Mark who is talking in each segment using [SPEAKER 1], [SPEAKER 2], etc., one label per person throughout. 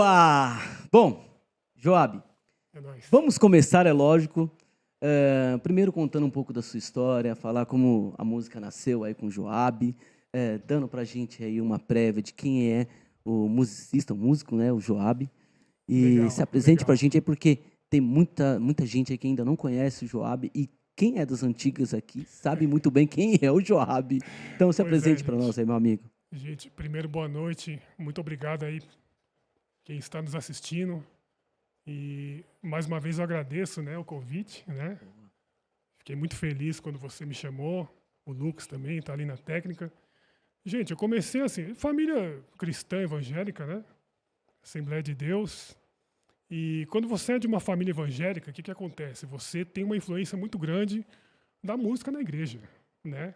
[SPEAKER 1] Boa! Bom, Joab,
[SPEAKER 2] É nóis.
[SPEAKER 1] vamos começar, é lógico, primeiro contando um pouco da sua história, falar como a música nasceu aí com o Joab, dando pra gente aí uma prévia de quem é o musicista, o músico, né, o Joab. E
[SPEAKER 2] Legal,
[SPEAKER 1] se apresente
[SPEAKER 2] legal.
[SPEAKER 1] pra gente aí, porque tem muita gente aí que ainda não conhece o Joab, e quem é das antigas aqui sabe muito bem quem é o Joab. Então se
[SPEAKER 2] Pois é,
[SPEAKER 1] apresente pra
[SPEAKER 2] gente.
[SPEAKER 1] nós aí, meu amigo.
[SPEAKER 2] Gente, primeiro, boa noite. Muito obrigado aí quem está nos assistindo. E mais uma vez eu agradeço, né, o convite, né? Fiquei muito feliz quando você me chamou. O Lucas também está ali na técnica. Gente, eu comecei assim, família cristã evangélica, né? Assembleia de Deus. E quando você é de uma família evangélica, o que acontece? Você tem uma influência muito grande da música na igreja, né?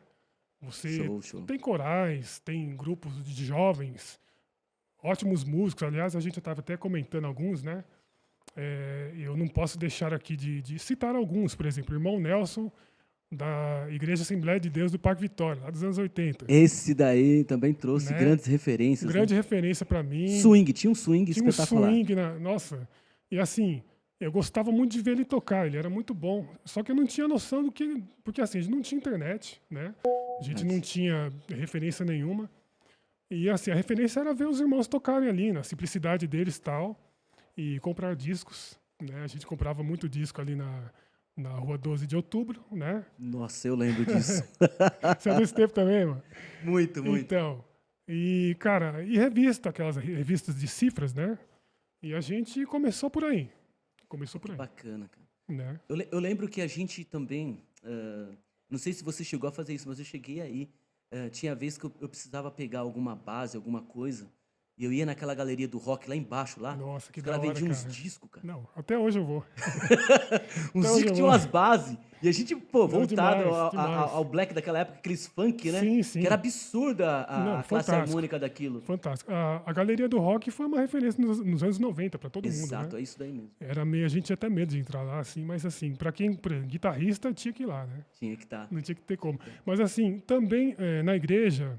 [SPEAKER 2] Você
[SPEAKER 1] Show.
[SPEAKER 2] tem corais, tem grupos de jovens, ótimos músicos. Aliás, a gente estava até comentando alguns, né? Eu não posso deixar aqui de citar alguns. Por exemplo, o irmão Nelson, da Igreja Assembleia de Deus do Parque Vitória, lá dos anos 80.
[SPEAKER 1] Esse daí também trouxe
[SPEAKER 2] Né?
[SPEAKER 1] grandes referências,
[SPEAKER 2] Grande
[SPEAKER 1] né?
[SPEAKER 2] referência para mim.
[SPEAKER 1] Swing, tinha um swing
[SPEAKER 2] Tinha um
[SPEAKER 1] espetacular.
[SPEAKER 2] swing, nossa. E assim, eu gostava muito de ver ele tocar, ele era muito bom. Só que eu não tinha noção do que. Porque assim, a gente não tinha internet, né? A gente não tinha referência nenhuma. E assim, a referência era ver os irmãos tocarem ali, na simplicidade deles e tal. E comprar discos, né? A gente comprava muito disco ali na rua 12 de outubro, né?
[SPEAKER 1] Nossa, eu lembro disso.
[SPEAKER 2] Você é desse tempo também, mano?
[SPEAKER 1] Muito.
[SPEAKER 2] Então, e cara, e revista, aquelas revistas de cifras, né? E a gente começou por aí. Começou por aí,
[SPEAKER 1] Bacana, cara.
[SPEAKER 2] né?
[SPEAKER 1] Eu lembro que a gente também, não sei se você chegou a fazer isso, mas eu cheguei aí. Tinha vez que eu precisava pegar alguma base, alguma coisa, e eu ia naquela galeria do rock lá embaixo, lá.
[SPEAKER 2] Nossa, que
[SPEAKER 1] Os
[SPEAKER 2] da
[SPEAKER 1] caras
[SPEAKER 2] hora,
[SPEAKER 1] vendiam uns
[SPEAKER 2] cara.
[SPEAKER 1] discos, cara.
[SPEAKER 2] Não, até hoje eu vou.
[SPEAKER 1] Uns
[SPEAKER 2] Até
[SPEAKER 1] discos
[SPEAKER 2] hoje
[SPEAKER 1] que
[SPEAKER 2] eu
[SPEAKER 1] tinham
[SPEAKER 2] vou.
[SPEAKER 1] umas bases. E a gente, pô,
[SPEAKER 2] Não,
[SPEAKER 1] voltado
[SPEAKER 2] demais, demais.
[SPEAKER 1] ao black daquela época, aqueles funk, né?
[SPEAKER 2] Sim, sim.
[SPEAKER 1] Que era absurda
[SPEAKER 2] Não,
[SPEAKER 1] a classe
[SPEAKER 2] fantástico.
[SPEAKER 1] harmônica daquilo.
[SPEAKER 2] Fantástico. A Galeria do Rock foi uma referência nos anos 90 para todo mundo,
[SPEAKER 1] Exato,
[SPEAKER 2] né?
[SPEAKER 1] é isso daí mesmo.
[SPEAKER 2] Era meio, a gente tinha até medo de entrar lá, assim, mas assim, para quem, guitarrista, tinha que ir lá, né?
[SPEAKER 1] Tinha que estar.
[SPEAKER 2] Não tinha que ter como. Mas assim, também na igreja,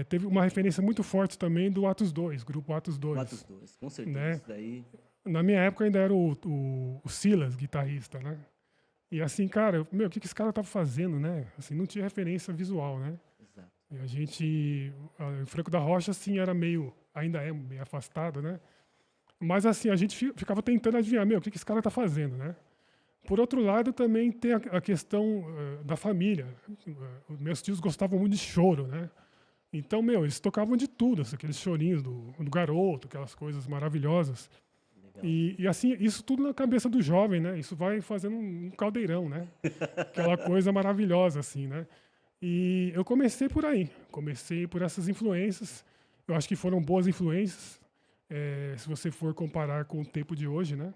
[SPEAKER 2] teve uma referência muito forte também do Atos 2, grupo Atos 2.
[SPEAKER 1] Atos 2, com certeza.
[SPEAKER 2] Né?
[SPEAKER 1] Isso daí.
[SPEAKER 2] Na minha época ainda era o Silas, guitarrista, né? E assim, cara, meu, o que esse cara tava fazendo, né? Assim, não tinha referência visual, né?
[SPEAKER 1] Exato.
[SPEAKER 2] E a gente, o Franco da Rocha, assim, era meio, ainda é meio afastado, né? Mas assim, a gente ficava tentando adivinhar, meu, o que esse cara tá fazendo, né? Por outro lado, também tem a questão da família. Meus tios gostavam muito de choro, né? Então, meu, eles tocavam de tudo, assim, aqueles chorinhos do garoto, aquelas coisas maravilhosas.
[SPEAKER 1] Legal.
[SPEAKER 2] E assim, isso tudo na cabeça do jovem, né? Isso vai fazendo um caldeirão, né? Aquela coisa maravilhosa, assim, né? E eu comecei por aí. Comecei por essas influências. Eu acho que foram boas influências. Se você for comparar com o tempo de hoje, né?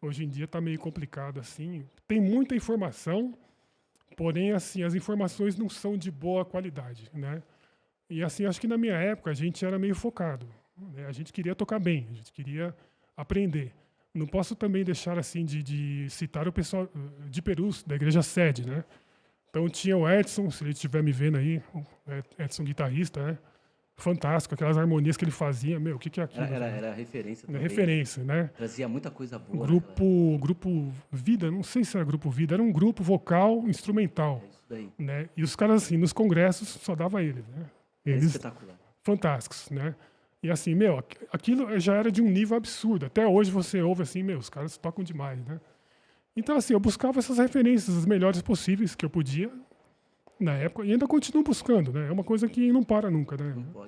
[SPEAKER 2] Hoje em dia está meio complicado, assim. Tem muita informação, porém, assim, as informações não são de boa qualidade, né? E assim, acho que na minha época a gente era meio focado, né? A gente queria tocar bem, a gente queria aprender. Não posso também deixar assim de citar o pessoal de Perus, da Igreja Sede, né? Então tinha o Edson, se ele estiver me vendo aí, o Edson guitarrista, né? Fantástico, aquelas harmonias que ele fazia, meu, o que é aquilo?
[SPEAKER 1] Era referência também.
[SPEAKER 2] Referência, né?
[SPEAKER 1] Trazia muita coisa boa.
[SPEAKER 2] Grupo Vida, não sei se era Grupo Vida, era um grupo vocal instrumental.
[SPEAKER 1] É isso daí.
[SPEAKER 2] Né? E os caras, assim, nos congressos só dava eles, né? Eles
[SPEAKER 1] espetacular.
[SPEAKER 2] fantásticos, né? E assim, meu, aquilo já era de um nível absurdo. Até hoje você ouve assim, meu, os caras tocam demais, né? Então, assim, eu buscava essas referências, as melhores possíveis que eu podia na época, e ainda continuo buscando, né? É uma coisa que não para nunca, né?
[SPEAKER 1] Não pode.